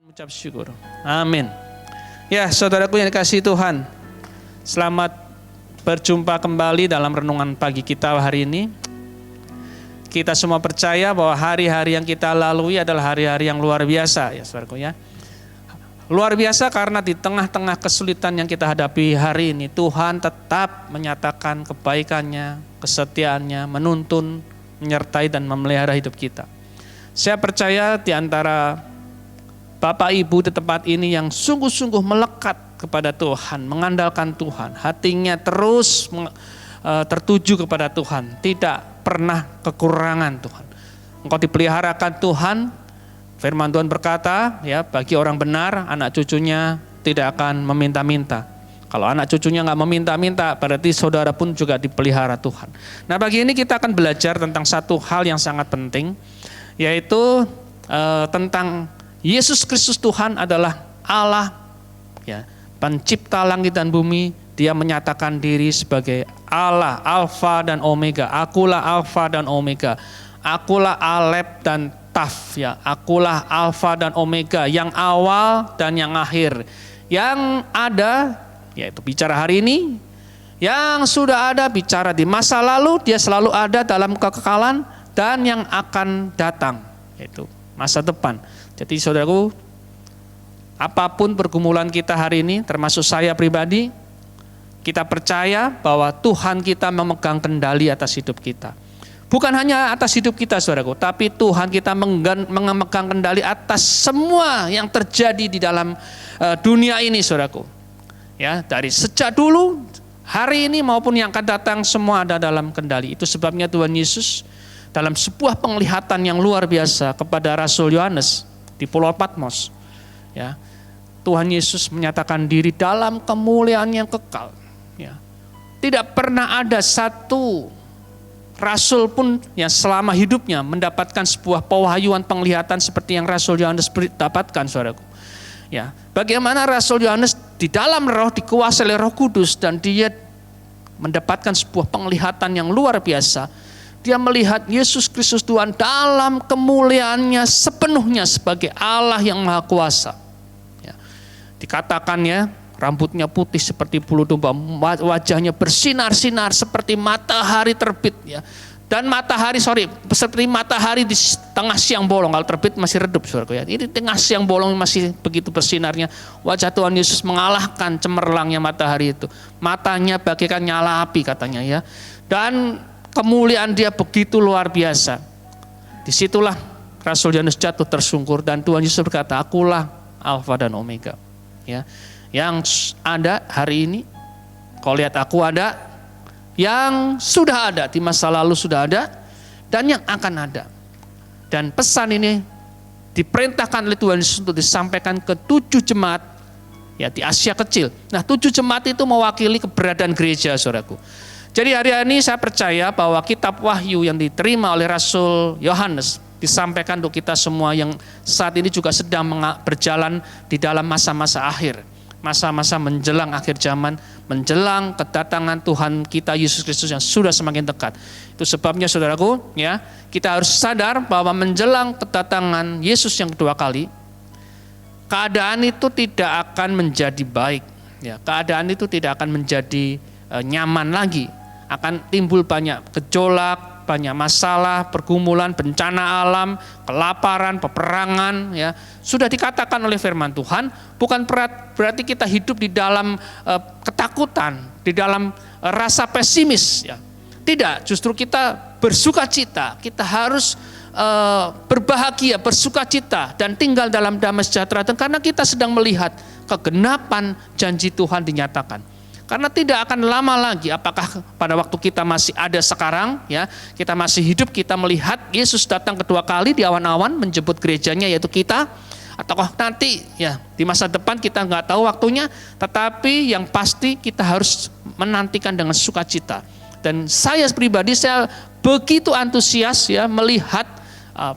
Ucap syukur. Amin. Ya, saudaraku yang dikasihi Tuhan, selamat berjumpa kembali dalam renungan pagi kita hari ini. Kita semua percaya bahwa hari-hari yang kita lalui adalah hari-hari yang luar biasa, ya saudaraku ya. Luar biasa karena di tengah-tengah kesulitan yang kita hadapi hari ini, Tuhan tetap menyatakan kebaikannya, kesetiaannya, menuntun, menyertai dan memelihara hidup kita. Saya percaya di antara Bapak Ibu di tempat ini yang sungguh-sungguh melekat kepada Tuhan, mengandalkan Tuhan, hatinya terus tertuju kepada Tuhan, tidak pernah kekurangan Tuhan. Engkau dipeliharakan Tuhan. Firman Tuhan berkata, ya, bagi orang benar, anak cucunya tidak akan meminta-minta. Kalau anak cucunya nggak meminta-minta, berarti saudara pun juga dipelihara Tuhan. Nah, pagi ini kita akan belajar tentang satu hal yang sangat penting, yaitu tentang Yesus Kristus Tuhan adalah Allah, ya, pencipta langit dan bumi. Dia menyatakan diri sebagai Allah, Alfa dan Omega. Akulah Alfa dan Omega. Akulah Alef dan Taf, ya. Akulah Alfa dan Omega, yang awal dan yang akhir. Yang ada, yaitu bicara hari ini, yang sudah ada bicara di masa lalu, dia selalu ada dalam kekekalan, dan yang akan datang, yaitu masa depan. Jadi saudaraku, apapun pergumulan kita hari ini, termasuk saya pribadi, kita percaya bahwa Tuhan kita memegang kendali atas hidup kita. Bukan hanya atas hidup kita saudaraku, tapi Tuhan kita memegang kendali atas semua yang terjadi di dalam dunia ini saudaraku. Ya, dari sejak dulu, hari ini maupun yang akan datang, semua ada dalam kendali. Itu sebabnya Tuhan Yesus dalam sebuah penglihatan yang luar biasa kepada Rasul Yohanes di Pulau Patmos, ya, Tuhan Yesus menyatakan diri dalam kemuliaan yang kekal. Ya. Tidak pernah ada satu rasul pun yang selama hidupnya mendapatkan sebuah pewahyuan penglihatan seperti yang Rasul Yohanes dapatkan, saudaraku. Ya, bagaimana Rasul Yohanes di dalam roh dikuasai oleh Roh Kudus dan dia mendapatkan sebuah penglihatan yang luar biasa. Dia melihat Yesus Kristus Tuhan dalam kemuliaannya sepenuhnya sebagai Allah yang Maha Kuasa. Ya. Dikatakan ya, rambutnya putih seperti bulu domba, wajahnya bersinar-sinar seperti matahari terbit. Ya. Dan seperti matahari di tengah siang bolong, kalau terbit masih redup. Ya. Ini tengah siang bolong masih begitu bersinarnya. Wajah Tuhan Yesus mengalahkan cemerlangnya matahari itu. Matanya bagaikan nyala api katanya ya. Dan kemuliaan dia begitu luar biasa. Disitulah Rasul Yohanes jatuh tersungkur dan Tuhan Yesus berkata, akulah Alfa dan Omega. Ya, yang ada hari ini, kau lihat aku ada, yang sudah ada di masa lalu sudah ada, dan yang akan ada. Dan pesan ini diperintahkan oleh Tuhan Yesus untuk disampaikan ke 7 jemaat, ya, di Asia Kecil. Nah, 7 jemaat itu mewakili keberadaan gereja, saudaraku. Jadi hari ini saya percaya bahwa kitab Wahyu yang diterima oleh Rasul Yohanes disampaikan untuk kita semua yang saat ini juga sedang berjalan di dalam masa-masa akhir. Masa-masa menjelang akhir zaman, menjelang kedatangan Tuhan kita Yesus Kristus yang sudah semakin dekat. Itu sebabnya saudaraku, ya, kita harus sadar bahwa menjelang kedatangan Yesus yang kedua kali, keadaan itu tidak akan menjadi baik. Ya, keadaan itu tidak akan menjadi nyaman lagi. Akan timbul banyak gejolak, banyak masalah, pergumulan, bencana alam, kelaparan, peperangan. Ya. Sudah dikatakan oleh firman Tuhan, bukan berarti kita hidup di dalam ketakutan, di dalam rasa pesimis. Ya. Tidak, justru kita bersuka cita, kita harus berbahagia, bersuka cita, dan tinggal dalam damai sejahtera. Karena kita sedang melihat kegenapan janji Tuhan dinyatakan. Karena tidak akan lama lagi, apakah pada waktu kita masih ada sekarang, ya, kita masih hidup, kita melihat Yesus datang kedua kali di awan-awan menjemput gerejanya, yaitu kita, ataukah nanti ya di masa depan kita nggak tahu waktunya, tetapi yang pasti kita harus menantikan dengan sukacita. Dan saya pribadi, saya begitu antusias ya melihat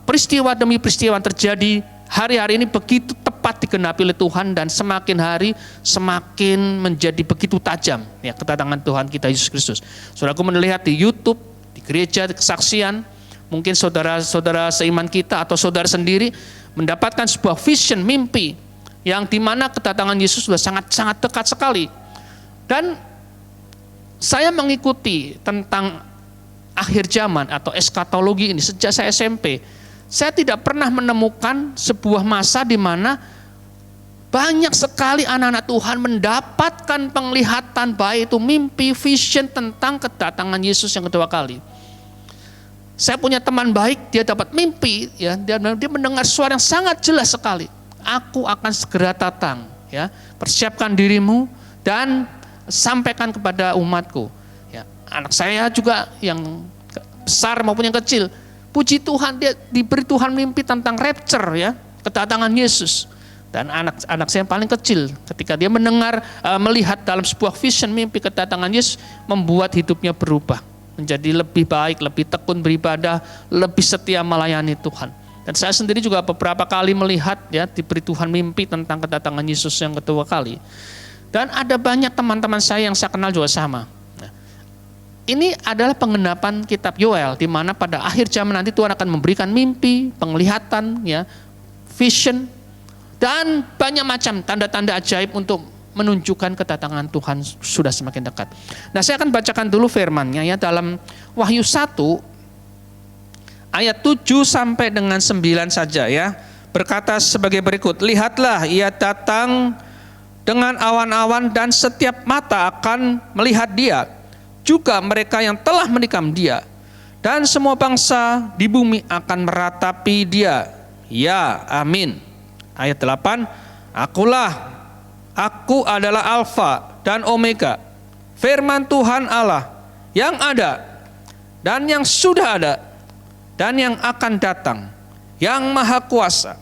peristiwa demi peristiwa yang terjadi hari-hari ini begitu tepat digenapi oleh Tuhan, dan semakin hari semakin menjadi begitu tajam ya kedatangan Tuhan kita Yesus Kristus. Saudaraku melihat di YouTube, di gereja, di kesaksian, mungkin saudara-saudara seiman kita atau saudara sendiri mendapatkan sebuah vision, mimpi, yang dimana kedatangan Yesus sudah sangat-sangat dekat sekali. Dan saya mengikuti tentang akhir zaman atau eskatologi ini sejak saya SMP. Saya tidak pernah menemukan sebuah masa di mana banyak sekali anak-anak Tuhan mendapatkan penglihatan, baik itu mimpi, vision tentang kedatangan Yesus yang kedua kali. Saya punya teman baik, dia dapat mimpi, ya, dia mendengar suara yang sangat jelas sekali. Aku akan segera datang, ya. Persiapkan dirimu dan sampaikan kepada umatku. Ya, anak saya juga yang besar maupun yang kecil, puji Tuhan dia diberi Tuhan mimpi tentang rapture, ya, kedatangan Yesus. Dan anak saya yang paling kecil, ketika dia melihat dalam sebuah vision mimpi kedatangan Yesus, membuat hidupnya berubah menjadi lebih baik, lebih tekun beribadah, lebih setia melayani Tuhan. Dan saya sendiri juga beberapa kali melihat, ya, diberi Tuhan mimpi tentang kedatangan Yesus yang kedua kali. Dan ada banyak teman-teman saya yang saya kenal juga sama. Nah, ini adalah penggenapan kitab Yoel, di mana pada akhir zaman nanti Tuhan akan memberikan mimpi, penglihatan, ya, vision, dan banyak macam tanda-tanda ajaib untuk menunjukkan kedatangan Tuhan sudah semakin dekat. Nah, saya akan bacakan dulu firman-Nya, ya, dalam Wahyu 1 ayat 7 sampai dengan 9 saja, ya. Berkata sebagai berikut, lihatlah ia datang dengan awan-awan dan setiap mata akan melihat dia, juga mereka yang telah menikam dia, dan semua bangsa di bumi akan meratapi dia. Ya, amin. Ayat 8, aku adalah Alfa dan Omega, firman Tuhan Allah yang ada dan yang sudah ada dan yang akan datang, yang maha kuasa.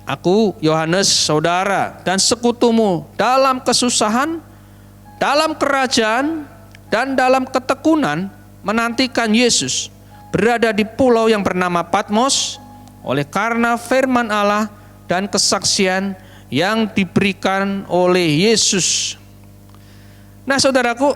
Aku, Yohanes, saudara dan sekutumu dalam kesusahan, dalam kerajaan, dan dalam ketekunan menantikan Yesus berada di pulau yang bernama Patmos oleh karena firman Allah dan kesaksian yang diberikan oleh Yesus. Nah, saudaraku,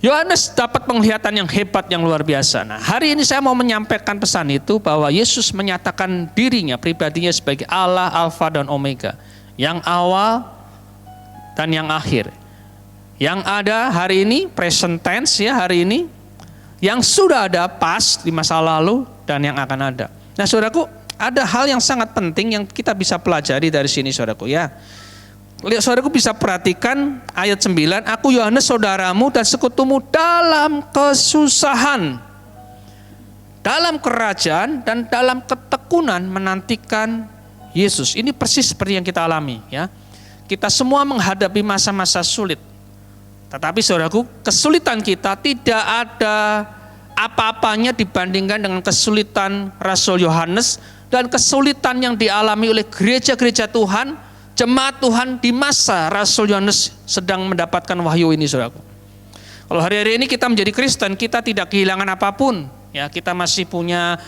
Yohanes dapat penglihatan yang hebat, yang luar biasa. Nah, hari ini saya mau menyampaikan pesan itu, bahwa Yesus menyatakan dirinya, pribadinya sebagai Allah, Alfa dan Omega, yang awal dan yang akhir, yang ada hari ini, present tense, ya, hari ini, yang sudah ada past di masa lalu, dan yang akan ada. Nah, saudaraku, ada hal yang sangat penting yang kita bisa pelajari dari sini, saudaraku, ya. Saudaraku bisa perhatikan ayat 9, aku Yohanes saudaramu dan sekutumu dalam kesusahan, dalam kerajaan, dan dalam ketekunan menantikan Yesus. Ini persis seperti yang kita alami, ya. Kita semua menghadapi masa-masa sulit. Tetapi saudaraku, kesulitan kita tidak ada apa-apanya dibandingkan dengan kesulitan Rasul Yohanes dan kesulitan yang dialami oleh gereja-gereja Tuhan, jemaat Tuhan di masa Rasul Yohanes sedang mendapatkan wahyu ini, saudaraku. Kalau hari-hari ini kita menjadi Kristen, kita tidak kehilangan apapun, ya. Kita masih punya,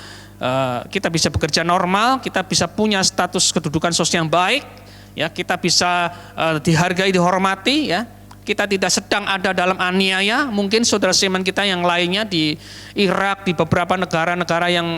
kita bisa bekerja normal, kita bisa punya status kedudukan sosial yang baik, ya. Kita bisa dihargai, dihormati, ya. Kita tidak sedang ada dalam aniaya. Mungkin saudara seiman kita yang lainnya di Irak, di beberapa negara-negara yang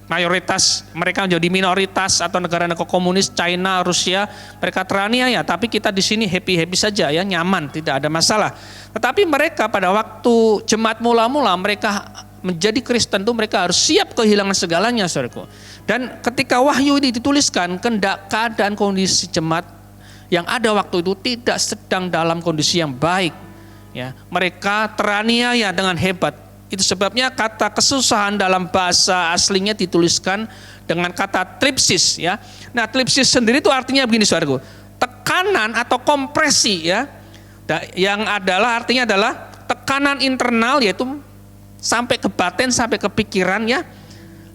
mayoritas, mereka menjadi minoritas, atau negara-negara komunis, China, Rusia, mereka teraniaya. Tapi kita di sini happy-happy saja, ya, nyaman, tidak ada masalah. Tetapi mereka pada waktu jemaat mula-mula, mereka menjadi Kristen itu mereka harus siap kehilangan segalanya, saudaraku. Dan ketika wahyu ini dituliskan, keadaan kondisi jemaat yang ada waktu itu tidak sedang dalam kondisi yang baik, ya. Mereka teraniaya dengan hebat. Itu sebabnya kata kesusahan dalam bahasa aslinya dituliskan dengan kata tripsis, ya. Nah, tripsis sendiri itu artinya begini, saudaraku, tekanan atau kompresi, ya. Yang artinya adalah tekanan internal, yaitu sampai ke batin, sampai ke pikiran, ya.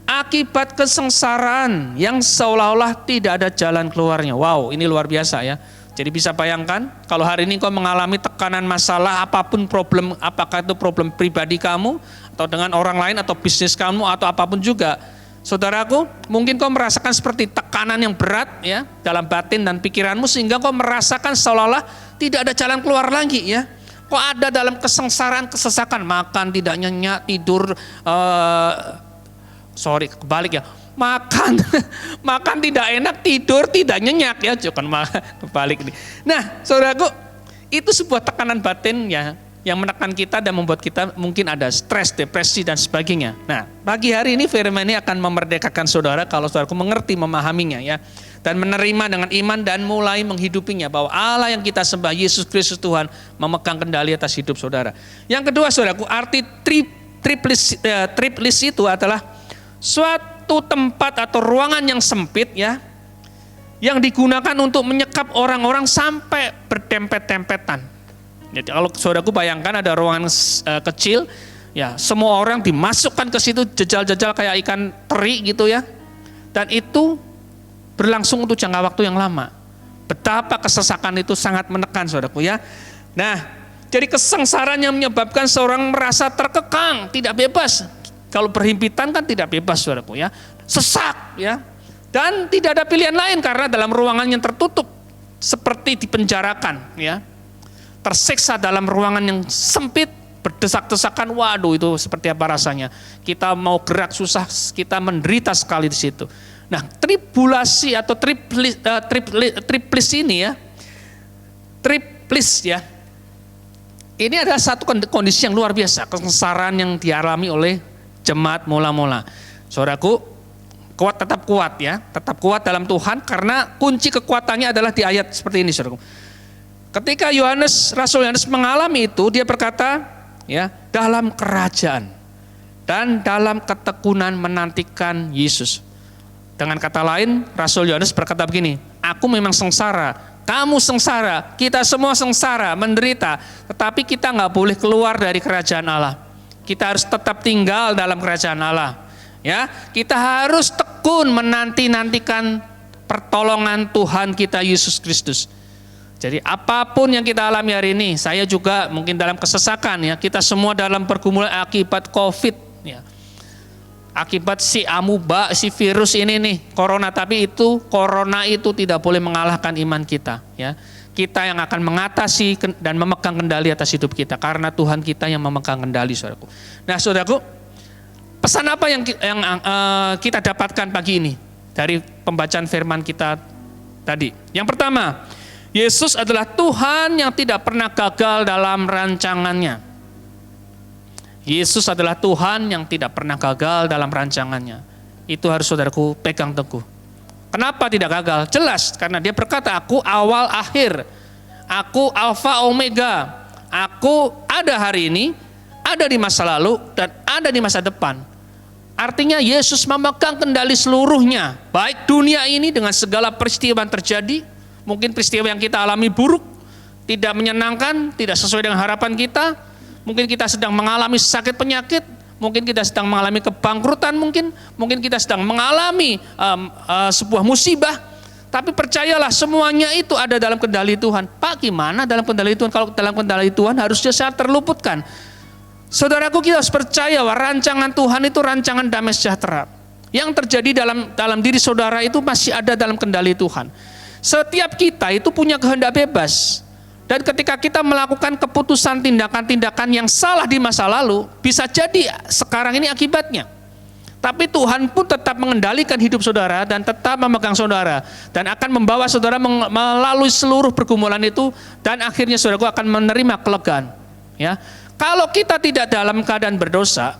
Akibat kesengsaraan yang seolah-olah tidak ada jalan keluarnya. Wow, ini luar biasa, ya. Jadi bisa bayangkan kalau hari ini kau mengalami tekanan masalah apapun, problem, apakah itu problem pribadi kamu atau dengan orang lain atau bisnis kamu atau apapun juga. Saudaraku, mungkin kau merasakan seperti tekanan yang berat, ya, dalam batin dan pikiranmu, sehingga kau merasakan seolah-olah tidak ada jalan keluar lagi, ya. Kau ada dalam kesengsaraan, kesesakan, makan tidak nyenyak, tidur sorry kebalik ya, makan makan tidak enak, tidur tidak nyenyak ya, jangan kebalik nih. Nah, saudaraku, itu sebuah tekanan batin ya yang menekan kita dan membuat kita mungkin ada stres, depresi dan sebagainya. Nah, pagi hari ini firman ini akan memerdekakan saudara kalau saudaraku mengerti, memahaminya ya, dan menerima dengan iman dan mulai menghidupinya, bahwa Allah yang kita sembah, Yesus Kristus Tuhan, memegang kendali atas hidup saudara. Yang kedua saudaraku, arti triplis itu adalah suatu tempat atau ruangan yang sempit ya, yang digunakan untuk menyekap orang-orang sampai berdempet-dempetan. Jadi kalau saudaraku bayangkan ada ruangan kecil, ya semua orang dimasukkan ke situ jejal-jejal kayak ikan teri gitu ya, dan itu berlangsung untuk jangka waktu yang lama. Betapa kesesakan itu sangat menekan saudaraku ya. Nah, jadi kesengsaraan yang menyebabkan seorang merasa terkekang, tidak bebas. Kalau berhimpitan kan tidak bebas saudaraku ya, sesak ya, dan tidak ada pilihan lain karena dalam ruangan yang tertutup seperti dipenjarakan ya. Tersiksa dalam ruangan yang sempit, berdesak-desakan, waduh itu seperti apa rasanya. Kita mau gerak susah, kita menderita sekali di situ. Nah, tribulasi atau triplis ini ya, triplis ya, ini adalah satu kondisi yang luar biasa, kesengsaraan yang dialami oleh jemaat mula-mula. Saudaraku, tetap kuat ya, tetap kuat dalam Tuhan, karena kunci kekuatannya adalah di ayat seperti ini saudaraku. Ketika Rasul Yohanes mengalami itu, dia berkata, ya, dalam kerajaan dan dalam ketekunan menantikan Yesus. Dengan kata lain, Rasul Yohanes berkata begini, aku memang sengsara, kamu sengsara, kita semua sengsara, menderita, tetapi kita nggak boleh keluar dari kerajaan Allah. Kita harus tetap tinggal dalam kerajaan Allah. Ya, kita harus tekun menanti-nantikan pertolongan Tuhan kita Yesus Kristus. Jadi apapun yang kita alami hari ini, saya juga mungkin dalam kesesakan ya, kita semua dalam pergumulan akibat COVID ya. Akibat si amuba, si virus ini nih, corona, tapi corona itu tidak boleh mengalahkan iman kita ya. Kita yang akan mengatasi dan memegang kendali atas hidup kita karena Tuhan kita yang memegang kendali saudaraku. Nah, saudaraku, pesan apa yang kita dapatkan pagi ini dari pembacaan firman kita tadi? Yang pertama, Yesus adalah Tuhan yang tidak pernah gagal dalam rancangannya. Yesus adalah Tuhan yang tidak pernah gagal dalam rancangannya. Itu harus saudaraku pegang teguh. Kenapa tidak gagal? Jelas, karena dia berkata, aku awal akhir, aku alfa omega, aku ada hari ini, ada di masa lalu, dan ada di masa depan. Artinya Yesus memegang kendali seluruhnya, baik dunia ini dengan segala peristiwa yang terjadi. Mungkin peristiwa yang kita alami buruk, tidak menyenangkan, tidak sesuai dengan harapan kita. Mungkin kita sedang mengalami sakit penyakit, mungkin kita sedang mengalami kebangkrutan, mungkin kita sedang mengalami sebuah musibah. Tapi percayalah, semuanya itu ada dalam kendali Tuhan. Pak, gimana dalam kendali Tuhan? Kalau dalam kendali Tuhan harusnya saya terluputkan. Saudaraku, kita harus percaya bahwa rancangan Tuhan itu rancangan damai sejahtera. Yang terjadi dalam diri saudara itu masih ada dalam kendali Tuhan. Setiap kita itu punya kehendak bebas. Dan ketika kita melakukan keputusan tindakan-tindakan yang salah di masa lalu, bisa jadi sekarang ini akibatnya. Tapi Tuhan pun tetap mengendalikan hidup saudara dan tetap memegang saudara. Dan akan membawa saudara melalui seluruh pergumulan itu, dan akhirnya saudaraku akan menerima kelegaan. Ya. Kalau kita tidak dalam keadaan berdosa,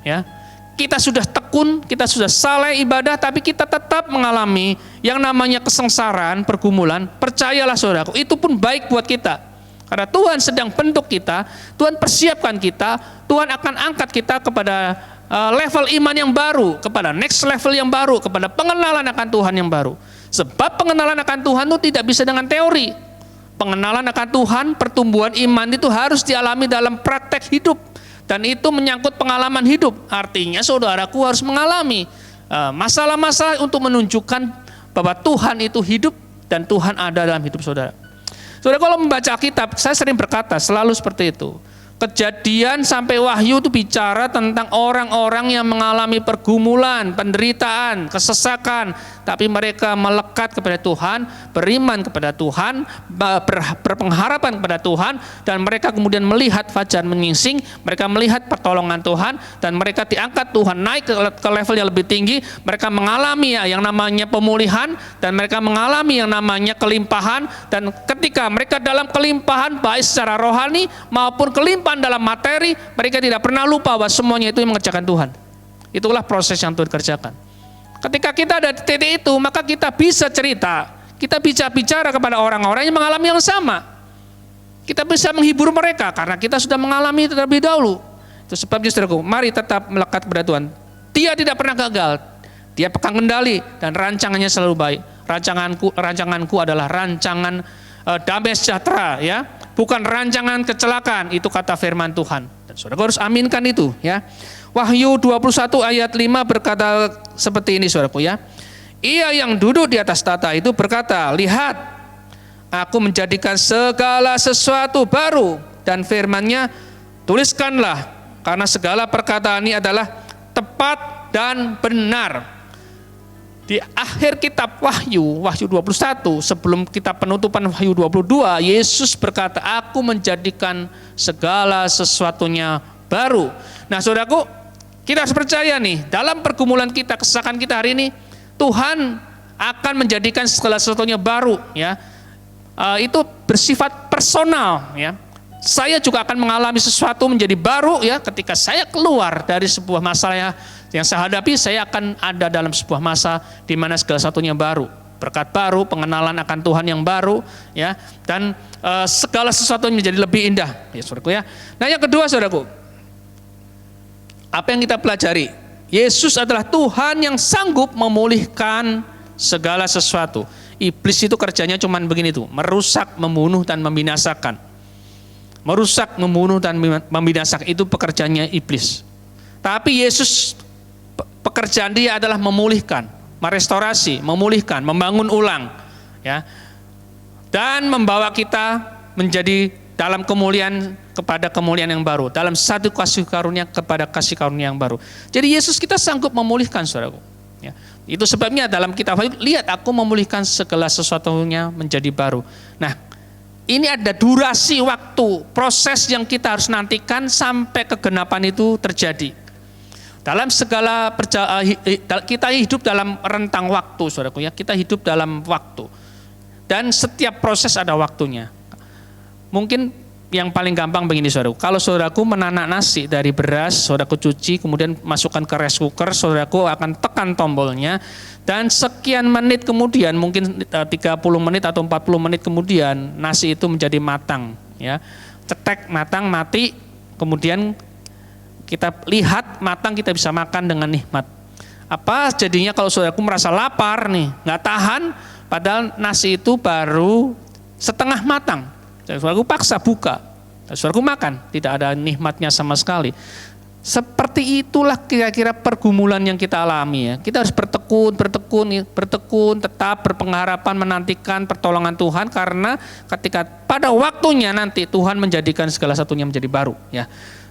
ya, kita sudah tekun, kita sudah saleh ibadah, tapi kita tetap mengalami yang namanya kesengsaraan, pergumulan, percayalah saudaraku, itu pun baik buat kita. Karena Tuhan sedang bentuk kita, Tuhan persiapkan kita, Tuhan akan angkat kita kepada level iman yang baru, kepada next level yang baru, kepada pengenalan akan Tuhan yang baru. Sebab pengenalan akan Tuhan itu tidak bisa dengan teori. Pengenalan akan Tuhan, pertumbuhan iman itu harus dialami dalam praktek hidup. Dan itu menyangkut pengalaman hidup. Artinya saudaraku harus mengalami masalah-masalah untuk menunjukkan bahwa Tuhan itu hidup dan Tuhan ada dalam hidup saudara. Saudara, kalau membaca Alkitab, saya sering berkata selalu seperti itu. Kejadian sampai Wahyu itu bicara tentang orang-orang yang mengalami pergumulan, penderitaan, kesesakan, tapi mereka melekat kepada Tuhan, beriman kepada Tuhan, berpengharapan kepada Tuhan, dan mereka kemudian melihat fajar menyingsing, mereka melihat pertolongan Tuhan, dan mereka diangkat Tuhan naik ke level yang lebih tinggi. Mereka mengalami yang namanya pemulihan, dan mereka mengalami yang namanya kelimpahan. Dan ketika mereka dalam kelimpahan baik secara rohani maupun kelimpahan dalam materi, mereka tidak pernah lupa bahwa semuanya itu yang mengerjakan Tuhan. Itulah proses yang Tuhan kerjakan. Ketika kita ada di titik itu, maka kita bisa cerita, kita bisa bicara kepada orang-orang yang mengalami yang sama. Kita bisa menghibur mereka karena kita sudah mengalami terlebih dahulu. Itu sebabnya saudaraku, mari tetap melekat kepada Tuhan. Dia tidak pernah gagal, dia pegang kendali dan rancangannya selalu baik. Rancanganku adalah rancangan damai sejahtera, ya, bukan rancangan kecelakaan. Itu kata firman Tuhan. Dan saudara harus aminkan itu, ya. Wahyu 21 ayat 5 berkata seperti ini, saudaraku, ya. Ia yang duduk di atas tahta itu berkata, lihat, aku menjadikan segala sesuatu baru, dan firman-Nya, tuliskanlah, karena segala perkataan ini adalah tepat dan benar. Di akhir kitab Wahyu 21, sebelum kitab penutupan Wahyu 22, Yesus berkata, aku menjadikan segala sesuatunya baru. Nah, saudaraku, kita harus percaya nih, dalam pergumulan kita, kesesakan kita hari ini, Tuhan akan menjadikan segala sesuatunya baru, ya. Itu bersifat personal, ya. Saya juga akan mengalami sesuatu menjadi baru, ya, ketika saya keluar dari sebuah masalah yang saya hadapi. Saya akan ada dalam sebuah masa di mana segala sesuatunya baru, berkat baru, pengenalan akan Tuhan yang baru, ya, dan segala sesuatu menjadi lebih indah, ya, saudaraku, ya. Nah, yang kedua, saudaraku, apa yang kita pelajari? Yesus adalah Tuhan yang sanggup memulihkan segala sesuatu. Iblis itu kerjanya cuma begini tuh, merusak, membunuh, dan membinasakan. Merusak, membunuh, dan membinasakan, itu pekerjaannya iblis. Tapi Yesus, pekerjaan dia adalah memulihkan, merestorasi, memulihkan, membangun ulang, ya, dan membawa kita menjadi dalam kemuliaan kepada kemuliaan yang baru, dalam satu kasih karunia kepada kasih karunia yang baru. Jadi Yesus kita sanggup memulihkan, saudaraku. Ya, itu sebabnya dalam kitab Wahyu, lihat, aku memulihkan segala sesuatunya menjadi baru. Nah, ini ada durasi waktu, proses yang kita harus nantikan sampai kegenapan itu terjadi. Dalam segala kita hidup dalam rentang waktu, saudaraku, ya, kita hidup dalam waktu. Dan setiap proses ada waktunya. Mungkin yang paling gampang begini, saudaraku. Kalau saudaraku menanak nasi dari beras, saudaraku cuci, kemudian masukkan ke rice cooker, saudaraku akan tekan tombolnya, dan sekian menit kemudian, mungkin 30 menit atau 40 menit kemudian, nasi itu menjadi matang, ya. Cetek, matang, mati, kemudian kita lihat matang, kita bisa makan dengan nikmat. Apa jadinya kalau saudaraku merasa lapar nih, nggak tahan, padahal nasi itu baru setengah matang. Saudaraku paksa buka, saudaraku makan, tidak ada nikmatnya sama sekali. Seperti itulah kira-kira pergumulan yang kita alami, ya. Kita harus bertekun, tetap berpengharapan, menantikan pertolongan Tuhan, karena ketika pada waktunya nanti Tuhan menjadikan segala satunya menjadi baru, ya.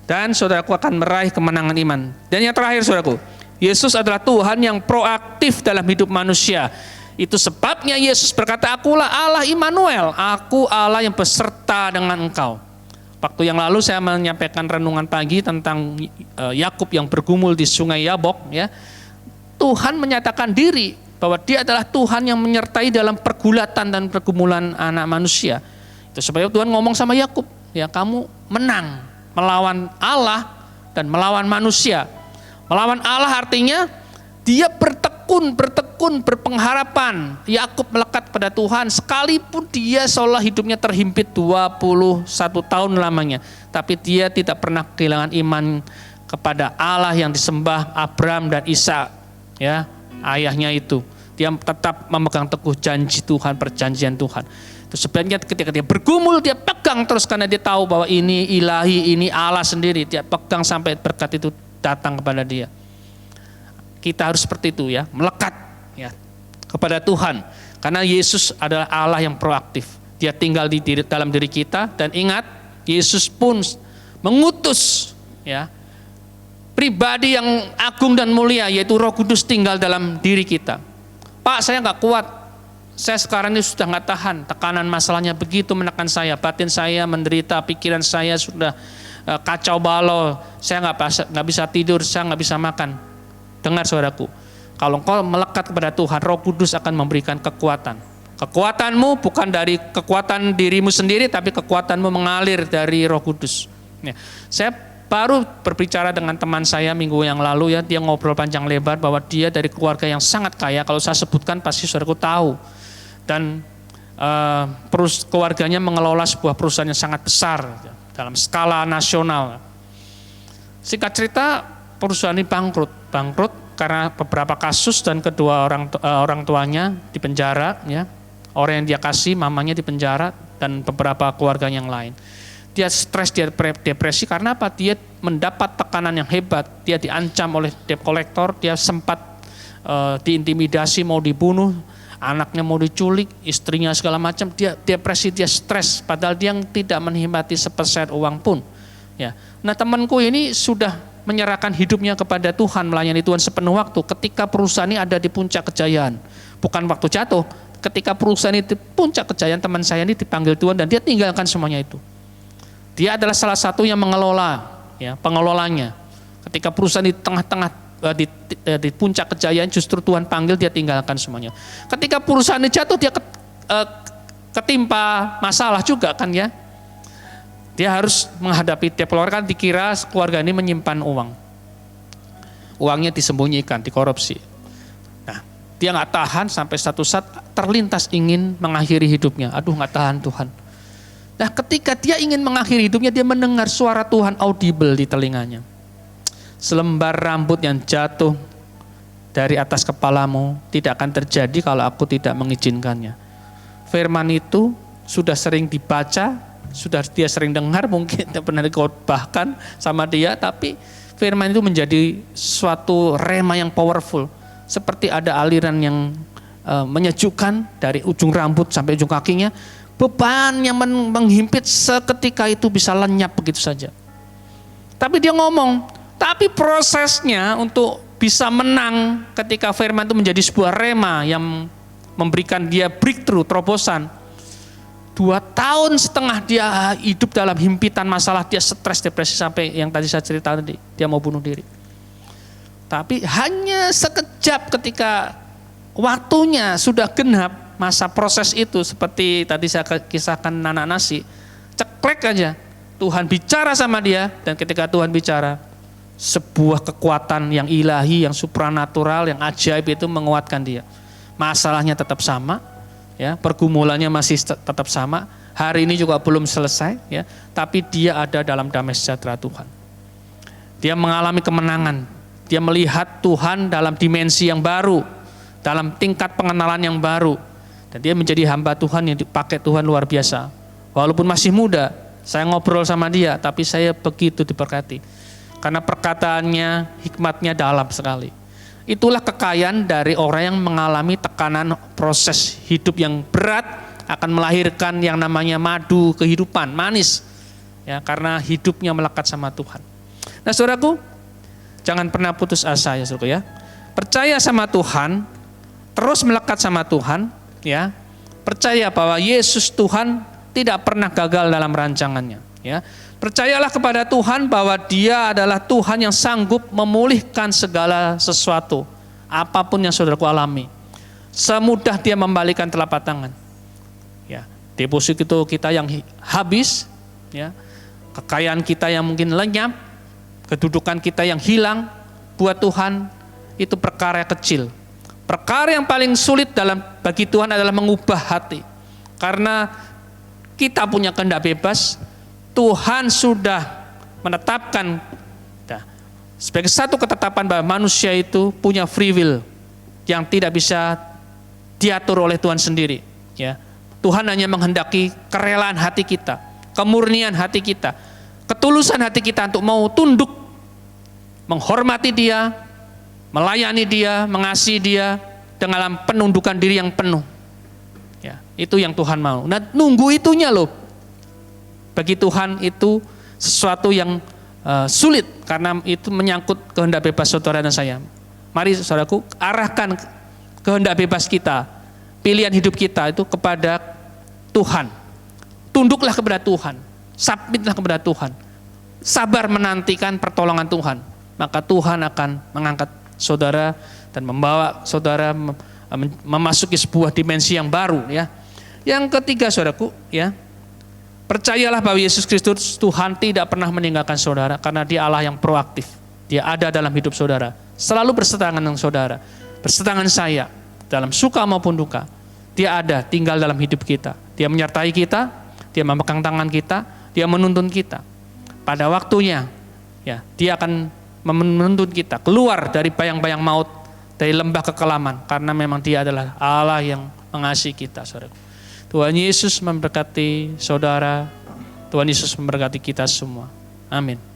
Dan saudaraku akan meraih kemenangan iman. Dan yang terakhir, saudaraku, Yesus adalah Tuhan yang proaktif dalam hidup manusia. Itu sebabnya Yesus berkata, akulah Allah Immanuel, aku Allah yang beserta dengan engkau. Waktu yang lalu saya menyampaikan renungan pagi tentang Yakub yang bergumul di sungai Yabok, ya. Tuhan menyatakan diri bahwa dia adalah Tuhan yang menyertai dalam pergulatan dan pergumulan anak manusia. Itu sebabnya Tuhan ngomong sama Yakub, ya, kamu menang melawan Allah dan melawan manusia. Melawan Allah artinya dia bertekun, berpengharapan. Yakub melekat pada Tuhan, sekalipun dia seolah hidupnya terhimpit 21 tahun lamanya, tapi dia tidak pernah kehilangan iman kepada Allah yang disembah Abraham dan Ishak, ya, ayahnya itu. Dia tetap memegang teguh janji Tuhan, perjanjian Tuhan. Itu sebabnya ketika dia bergumul, dia pegang terus karena dia tahu bahwa ini ilahi, ini Allah sendiri. Dia pegang sampai berkat itu datang kepada dia. Kita harus seperti itu, ya, melekat, ya, kepada Tuhan. Karena Yesus adalah Allah yang proaktif. Dia tinggal dalam diri kita, dan ingat, Yesus pun mengutus, ya, pribadi yang agung dan mulia, yaitu Roh Kudus tinggal dalam diri kita. Pak, saya nggak kuat. Saya sekarang ini sudah nggak tahan. Tekanan masalahnya begitu menekan saya. Batin saya menderita, pikiran saya sudah kacau balau. Saya nggak bisa tidur, saya nggak bisa makan. Dengar saudaraku, kalau engkau melekat kepada Tuhan, Roh Kudus akan memberikan kekuatan. Kekuatanmu bukan dari kekuatan dirimu sendiri, tapi kekuatanmu mengalir dari Roh Kudus. Ya, saya baru berbicara dengan teman saya minggu yang lalu, ya, dia ngobrol panjang lebar bahwa dia dari keluarga yang sangat kaya. Kalau saya sebutkan pasti saudaraku tahu. Dan keluarganya mengelola sebuah perusahaan yang sangat besar dalam skala nasional. Singkat cerita, perusahaan ini bangkrut karena beberapa kasus dan kedua orang tuanya dipenjara, ya. Orang yang dia kasih, mamanya dipenjara, dan beberapa keluarga yang lain. Dia stres, dia depresi, karena apa? Dia mendapat tekanan yang hebat, dia diancam oleh debt collector, dia sempat diintimidasi, mau dibunuh, anaknya mau diculik, istrinya segala macam, dia depresi, dia stres, padahal dia tidak menikmati sepeser uang pun. Ya. Nah, temanku ini sudah menyerahkan hidupnya kepada Tuhan, melayani Tuhan sepenuh waktu ketika perusahaan ini ada di puncak kejayaan. Bukan waktu jatuh, ketika perusahaan ini di puncak kejayaan, teman saya ini dipanggil Tuhan dan dia tinggalkan semuanya itu. Dia adalah salah satu yang mengelola, ya, pengelolanya. Ketika perusahaan di tengah-tengah di puncak kejayaan, justru Tuhan panggil, dia tinggalkan semuanya. Ketika perusahaan ini jatuh, dia ketimpa masalah juga kan, ya. Dia harus menghadapi debt collector, kan dikira keluarga ini menyimpan uang. Uangnya disembunyikan, dikorupsi. Nah, dia nggak tahan sampai satu saat terlintas ingin mengakhiri hidupnya. Aduh, nggak tahan Tuhan. Nah, ketika dia ingin mengakhiri hidupnya, dia mendengar suara Tuhan audible di telinganya. Selembar rambut yang jatuh dari atas kepalamu tidak akan terjadi kalau aku tidak mengizinkannya. Firman itu sudah sering dibaca, sudah dia sering dengar, mungkin pernah dikhotbahkan sama dia, tapi firman itu menjadi suatu rema yang powerful. Seperti ada aliran yang menyejukkan dari ujung rambut sampai ujung kakinya. Beban yang menghimpit seketika itu bisa lenyap begitu saja. Tapi dia ngomong, tapi prosesnya untuk bisa menang ketika firman itu menjadi sebuah rema yang memberikan dia breakthrough, terobosan. 2,5 tahun dia hidup dalam himpitan masalah, dia stres, depresi, sampai yang tadi saya cerita tadi, dia mau bunuh diri. Tapi hanya sekejap ketika waktunya sudah genap, masa proses itu seperti tadi saya kisahkan anak nasi, ceklek aja, Tuhan bicara sama dia, dan ketika Tuhan bicara, sebuah kekuatan yang ilahi, yang supranatural, yang ajaib itu menguatkan dia. Masalahnya tetap sama, ya, pergumulannya masih tetap sama, hari ini juga belum selesai, ya, tapi dia ada dalam damai sejahtera Tuhan. Dia mengalami kemenangan, dia melihat Tuhan dalam dimensi yang baru, dalam tingkat pengenalan yang baru, dan dia menjadi hamba Tuhan yang dipakai Tuhan luar biasa. Walaupun masih muda, saya ngobrol sama dia, tapi saya begitu diberkati. Karena perkataannya, hikmatnya dalam sekali. Itulah kekayaan dari orang yang mengalami tekanan proses hidup yang berat, akan melahirkan yang namanya madu kehidupan, manis. Ya, karena hidupnya melekat sama Tuhan. Nah, saudaraku, jangan pernah putus asa ya saudaraku ya. Percaya sama Tuhan, terus melekat sama Tuhan, ya. Percaya bahwa Yesus Tuhan tidak pernah gagal dalam rancangannya, ya. Percayalah kepada Tuhan bahwa Dia adalah Tuhan yang sanggup memulihkan segala sesuatu, apapun yang saudaraku alami. Semudah Dia membalikan telapak tangan. Ya, deposito kita yang habis, ya, kekayaan kita yang mungkin lenyap, kedudukan kita yang hilang, buat Tuhan itu perkara kecil. Perkara yang paling sulit bagi Tuhan adalah mengubah hati. Karena kita punya kehendak bebas, Tuhan sudah menetapkan sebagai satu ketetapan bahwa manusia itu punya free will yang tidak bisa diatur oleh Tuhan sendiri. Ya, Tuhan hanya menghendaki kerelaan hati kita, kemurnian hati kita, ketulusan hati kita untuk mau tunduk, menghormati Dia, melayani Dia, mengasihi Dia dengan penundukan diri yang penuh. Ya, itu yang Tuhan mau. Nah, nunggu itunya loh. Bagi Tuhan itu sesuatu yang sulit, karena itu menyangkut kehendak bebas saudara dan saya. Mari saudaraku, arahkan kehendak bebas kita, pilihan hidup kita itu kepada Tuhan. Tunduklah kepada Tuhan, submitlah kepada Tuhan, sabar menantikan pertolongan Tuhan, maka Tuhan akan mengangkat saudara dan membawa saudara memasuki sebuah dimensi yang baru, ya. Yang ketiga, saudaraku, ya, percayalah bahwa Yesus Kristus Tuhan tidak pernah meninggalkan saudara, karena Dia Allah yang proaktif. Dia ada dalam hidup saudara, selalu bersetangan dengan saudara, bersetangan saya dalam suka maupun duka. Dia ada, tinggal dalam hidup kita. Dia menyertai kita, Dia memegang tangan kita, Dia menuntun kita. Pada waktunya, ya, Dia akan menuntun kita keluar dari bayang-bayang maut, dari lembah kekelaman, karena memang Dia adalah Allah yang mengasihi kita, saudara. Tuhan Yesus memberkati saudara, Tuhan Yesus memberkati kita semua. Amin.